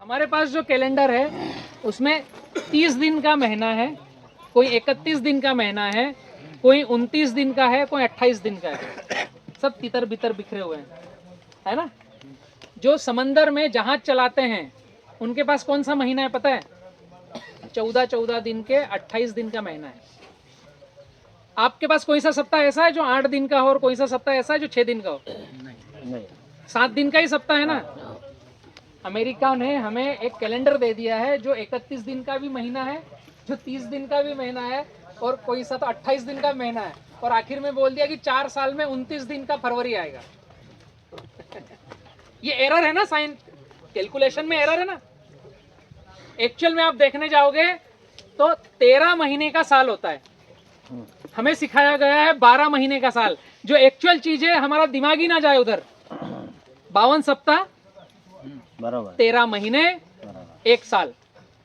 हमारे पास जो कैलेंडर है उसमें 30 दिन का महीना है, कोई 31 दिन का महीना है, कोई 29 दिन का है, कोई 28 दिन का है। सब तितर बितर बिखरे हुए हैं, है ना। जो समंदर में जहाज चलाते हैं उनके पास कौन सा महीना है पता है? 14 दिन के 28 दिन का महीना है। आपके पास कोई सा सप्ताह ऐसा है जो 8 दिन का हो और कोई सा सप्ताह ऐसा है जो 6 दिन का हो? नहीं, 7 दिन का ही सप्ताह है ना। अमेरिका ने हमें एक कैलेंडर दे दिया है जो 31 दिन का भी महीना है, जो 30 दिन का भी महीना है और कोई सा तो 28 दिन का महीना है, और आखिर में बोल दिया कि 4 साल में 29 दिन का फरवरी आएगा। ये एरर है ना, साइन कैलकुलेशन में एरर है ना। एक्चुअल में आप देखने जाओगे तो 13 महीने का साल होता है। हमें सिखाया गया है 12 महीने का साल। जो एक्चुअल चीज है हमारा दिमाग ही ना जाए उधर। 52 सप्ताह, 13 महीने, 1 साल,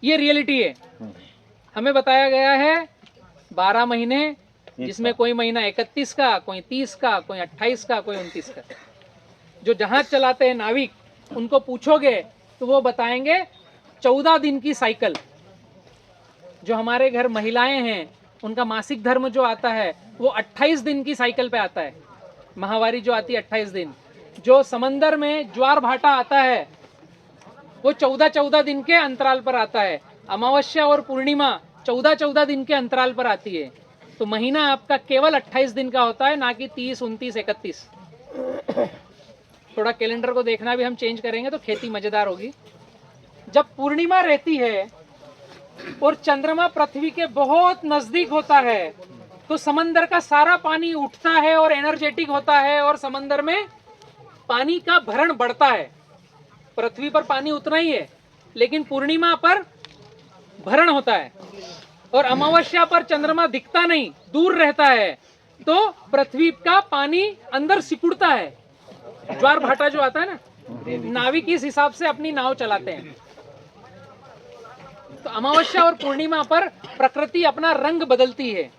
ये रियलिटी है। हमें बताया गया है 12 महीने, जिसमें कोई महीना 31 का, कोई 30 का, कोई 28 का, कोई 29 का। जो जहाज चलाते हैं नाविक, उनको पूछोगे तो वो बताएंगे 14 दिन की साइकिल। जो हमारे घर महिलाएं हैं उनका मासिक धर्म जो आता है वो 28 दिन की साइकिल पे आता है। माहवारी जो आती है 28 दिन। जो समंदर में ज्वार भाटा आता है वो 14 दिन के अंतराल पर आता है। अमावस्या और पूर्णिमा 14 दिन के अंतराल पर आती है। तो महीना आपका केवल 28 दिन का होता है, ना कि 30, 29, 31। थोड़ा कैलेंडर को देखना भी हम चेंज करेंगे तो खेती मजेदार होगी। जब पूर्णिमा रहती है और चंद्रमा पृथ्वी के बहुत नजदीक होता है तो समंदर का सारा पानी उठता है और एनर्जेटिक होता है और समंदर में पानी का भरण बढ़ता है। पृथ्वी पर पानी उतना ही है, लेकिन पूर्णिमा पर भरण होता है। और अमावस्या पर चंद्रमा दिखता नहीं, दूर रहता है, तो पृथ्वी का पानी अंदर सिकुड़ता है। ज्वार भाटा जो आता है ना, नाविक इस हिसाब से अपनी नाव चलाते हैं। तो अमावस्या और पूर्णिमा पर प्रकृति अपना रंग बदलती है।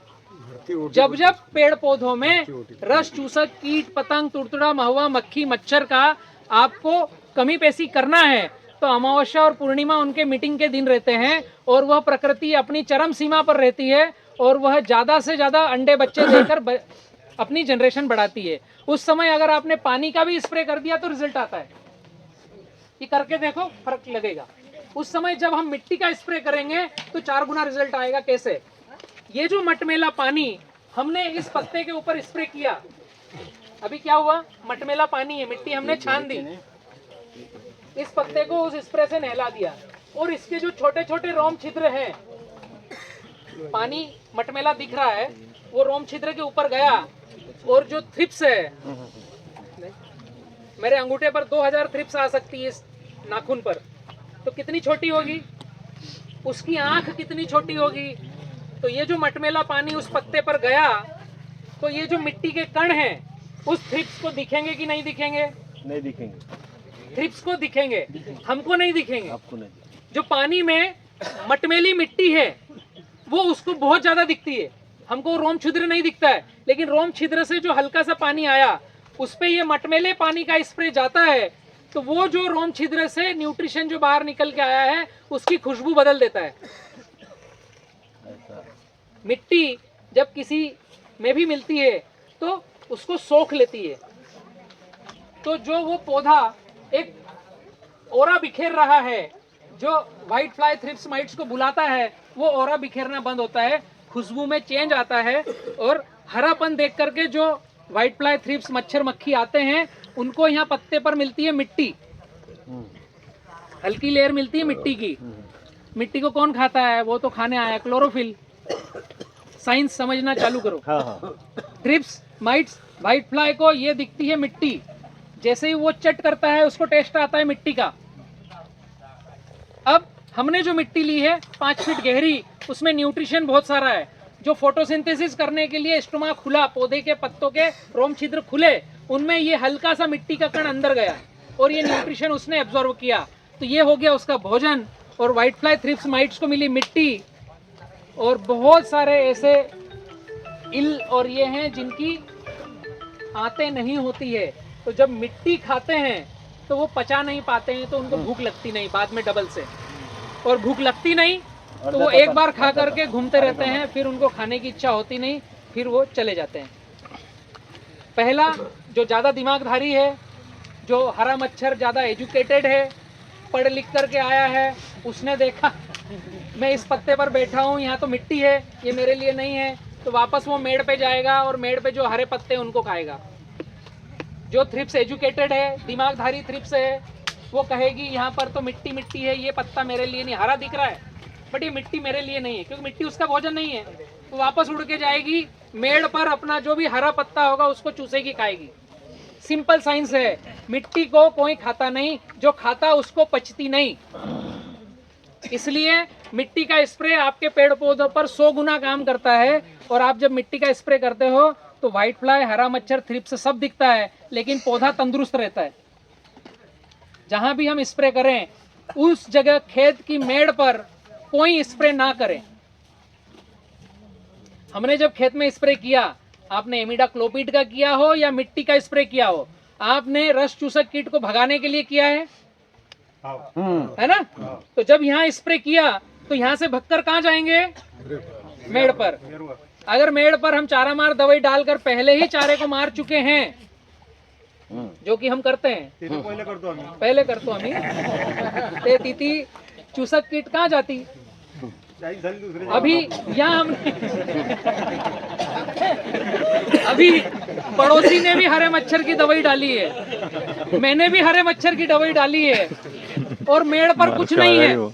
जब जब पेड़ पौधों में रस चूसक कीट पतंग तुड़तुड़ा महुआ मक्खी मच्छर का आपको कमी पेशी करना है तो अमावस्या और पूर्णिमा उनके मीटिंग के दिन रहते हैं, और वह प्रकृति अपनी चरम सीमा पर रहती है और वह ज्यादा से ज्यादा अंडे बच्चे देकर अपनी जनरेशन बढ़ाती है। उस समय अगर आपने पानी का भी स्प्रे कर दिया तो रिजल्ट आता है। ये करके देखो, फर्क लगेगा। उस समय जब हम मिट्टी का स्प्रे करेंगे तो 4 गुना रिजल्ट आएगा। कैसे? ये जो मटमेला पानी हमने इस पत्ते के ऊपर स्प्रे किया, अभी क्या हुआ? मटमेला पानी है, मिट्टी हमने छान दी, इस पत्ते को उस स्प्रे से नहला दिया, और इसके जो छोटे छोटे रोम छिद्र हैं, पानी मटमेला दिख रहा है, वो रोम छिद्र के ऊपर गया, और जो थ्रिप्स है, मेरे अंगूठे पर 2000 थ्रिप्स आ सकती है इस नाखून पर, तो कितनी छोटी होगी? उसकी आंख कितनी छोटी होगी? तो ये जो मटमेला पानी उस पत्ते पर गया तो ये जो मिट्टी के कण हैं उस थ्रिप्स को दिखेंगे कि नहीं दिखेंगे? नहीं दिखेंगे। थ्रिप्स को दिखेंगे, हमको नहीं दिखेंगे। आपको नहीं। जो पानी में मटमेली मिट्टी है वो उसको बहुत ज्यादा दिखती है, हमको रोम छिद्र नहीं दिखता है। लेकिन रोम छिद्र से जो हल्का सा पानी आया उस पे ये मटमेले पानी का स्प्रे जाता है तो वो जो रोम छिद्र से न्यूट्रिशन जो बाहर निकल के आया है उसकी खुशबू बदल देता है। मिट्टी जब किसी में भी मिलती है तो उसको सोख लेती है। तो जो वो पौधा एक ओरा बिखेर रहा है, जो व्हाइट फ्लाई थ्रिप्स माइट्स को बुलाता है, वो ओरा बिखेरना बंद होता है, खुशबू में चेंज आता है, और हरापन देख करके जो व्हाइट फ्लाई थ्रिप्स मच्छर मक्खी आते हैं उनको यहाँ पत्ते पर मिलती है मिट्टी, हल्की लेयर मिलती है मिट्टी की। मिट्टी को कौन खाता है? वो तो खाने आया क्लोरोफिल। साइंस समझना चालू करो। थ्रिप्स माइट्स व्हाइट फ्लाई को ये दिखती है मिट्टी, जैसे ही वो चट करता है उसको टेस्ट आता है मिट्टी का। अब हमने जो मिट्टी ली है 5 फीट गहरी, उसमें न्यूट्रिशन बहुत सारा है। जो फोटोसिंथेसिस करने के लिए स्टोमा खुला, पौधे के पत्तों के रोम छिद्र खुले, उनमें ये हल्का सा मिट्टी का कण अंदर गया और ये न्यूट्रिशन उसने एब्जॉर्व किया, तो ये हो गया उसका भोजन। और व्हाइट फ्लाई थ्रिप्स माइट्स को मिली मिट्टी, और बहुत सारे ऐसे इल और ये हैं जिनकी आंतें नहीं होती है। तो जब मिट्टी खाते हैं तो वो पचा नहीं पाते हैं, तो उनको भूख लगती नहीं बाद में डबल से, और भूख लगती नहीं तो वो एक बार खा करके घूमते रहते हैं, फिर उनको खाने की इच्छा होती नहीं, फिर वो चले जाते हैं। पहला जो ज़्यादा दिमागधारी है, जो हरा मच्छर ज़्यादा एजुकेटेड है, पढ़ लिख करके आया है, उसने देखा मैं इस पत्ते पर बैठा हूँ, यहाँ तो मिट्टी है, ये मेरे लिए नहीं है, तो वापस वो मेड़ पे जाएगा और मेड़ पे जो हरे पत्ते हैं उनको खाएगा। जो थ्रिप्स एजुकेटेड है, दिमागधारी थ्रिप्स है, वो कहेगी यहाँ पर तो मिट्टी मिट्टी है, ये पत्ता मेरे लिए नहीं, हरा दिख रहा है बट ये मिट्टी मेरे लिए नहीं है, क्योंकि मिट्टी उसका भोजन नहीं है। तो वापस उड़ के जाएगी मेड़ पर, अपना जो भी हरा पत्ता होगा उसको चूसेगी, खाएगी। सिंपल साइंस है, मिट्टी को कोई खाता नहीं, जो खाता उसको पचती नहीं। इसलिए मिट्टी का स्प्रे आपके पेड़ पौधों पर 100 गुना काम करता है। और आप जब मिट्टी का स्प्रे करते हो तो व्हाइट फ्लाई, हरा मच्छर, थ्रिप्स सब दिखता है, लेकिन पौधा तंदुरुस्त रहता है। जहां भी हम स्प्रे करें उस जगह खेत की मेड़ पर कोई स्प्रे ना करें। हमने जब खेत में स्प्रे किया, आपने इमिडाक्लोपिड का किया हो या मिट्टी का स्प्रे किया हो, आपने रस चूसक कीट को भगाने के लिए किया है ना। तो जब यहाँ स्प्रे किया तो यहाँ से भगकर कहाँ जाएंगे, मेड़ पर। अगर मेड़ पर हम चारा मार दवाई डालकर पहले ही चारे को मार चुके हैं, जो कि हम करते हैं, पहले कर तो हमें ते तीती चूसक कीट कहाँ जाती। अभी यहाँ हमने अभी पड़ोसी ने भी हरे मच्छर की दवाई डाली है, मैंने भी हरे मच्छर की दवाई डाली है, और मेड़ पर कुछ नहीं है।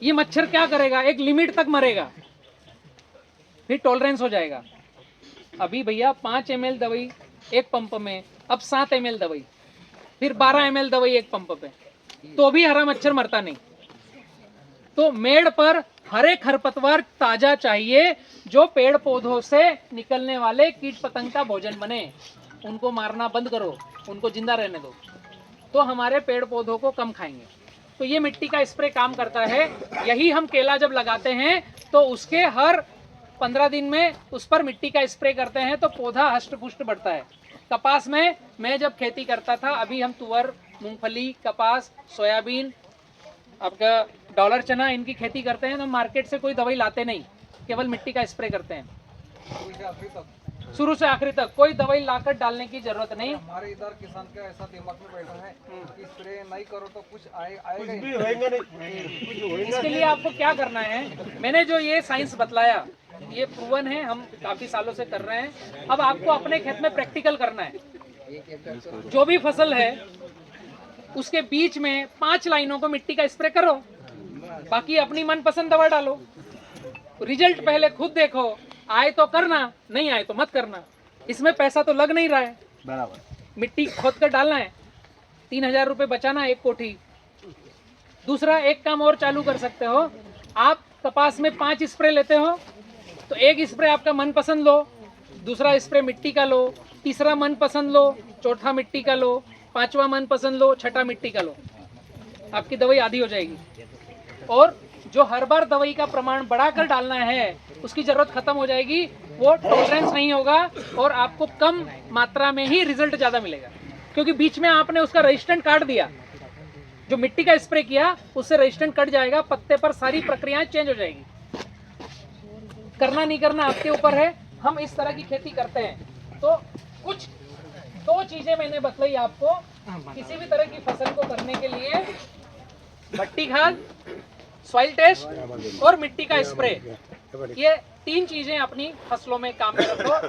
ये मच्छर क्या करेगा, एक लिमिट तक मरेगा, फिर टॉलरेंस हो जाएगा। अभी भैया 5 ml दवाई एक पंप में, अब 7 ml दवाई, फिर 12 ml दवाई एक पंप पे, तो भी हरा मच्छर मरता नहीं। तो मेड़ पर हरे खरपतवार ताजा चाहिए, जो पेड़ पौधों से निकलने वाले कीट पतंग का भोजन बने। उनको मारना बंद करो, उनको जिंदा रहने दो, तो हमारे पेड़ पौधों को कम खाएंगे। तो ये मिट्टी का स्प्रे काम करता है। यही हम केला जब लगाते हैं तो उसके हर 15 दिन में उस पर मिट्टी का स्प्रे करते हैं, तो पौधा हष्ट पुष्ट बढ़ता है। कपास में मैं जब खेती करता था, अभी हम तुअर, मूंगफली, कपास, सोयाबीन, आपका डॉलर चना, इनकी खेती करते हैं, तो मार्केट से कोई दवाई लाते नहीं, केवल मिट्टी का स्प्रे करते हैं। शुरू से आखिरी तक कोई दवाई लाकर डालने की जरूरत नहीं। हमारे इधर किसान का ऐसा दिमाग में बैठा है कि स्प्रे नहीं करो तो कुछ आएगा नहीं। इसके लिए आपको क्या करना है, मैंने जो ये साइंस बतलाया ये प्रूवन है, हम काफी सालों से कर रहे हैं। अब आपको अपने खेत में प्रैक्टिकल करना है। जो भी फसल है उसके बीच में 5 लाइनों को मिट्टी का स्प्रे करो, बाकी अपनी मनपसंद दवा डालो। रिजल्ट पहले खुद देखो, आए तो करना, नहीं आए तो मत करना। इसमें पैसा तो लग नहीं रहा है, बराबर। मिट्टी खोद कर डालना है, 3000 रुपये बचाना एक कोठी। दूसरा एक काम और चालू कर सकते हो, आप कपास में 5 स्प्रे लेते हो तो एक स्प्रे आपका मनपसंद लो, दूसरा स्प्रे मिट्टी का लो, तीसरा मनपसंद लो, चौथा मिट्टी का लो, 5वां मनपसंद लो, छठा मिट्टी का लो। आपकी दवाई आधी हो जाएगी। और जो हर बार दवाई का प्रमाण बढ़ाकर डालना है उसकी जरूरत खत्म हो जाएगी, वो टॉलरेंस नहीं होगा और आपको कम मात्रा में ही रिजल्ट ज्यादा मिलेगा, क्योंकि बीच में आपने उसका रेजिस्टेंट काट दिया। जो मिट्टी का स्प्रे किया उससे रेजिस्टेंट कट जाएगा, पत्ते पर सारी प्रक्रियाएं चेंज हो जाएगी। करना नहीं करना आपके ऊपर है। हम इस तरह की खेती करते हैं। तो कुछ 2 चीजें मैंने बतलाई आपको किसी भी तरह की फसल को करने के लिए, भट्टी खाद, सॉइल टेस्ट और मिट्टी का स्प्रे। ये 3 चीजें अपनी फसलों में काम में रखो।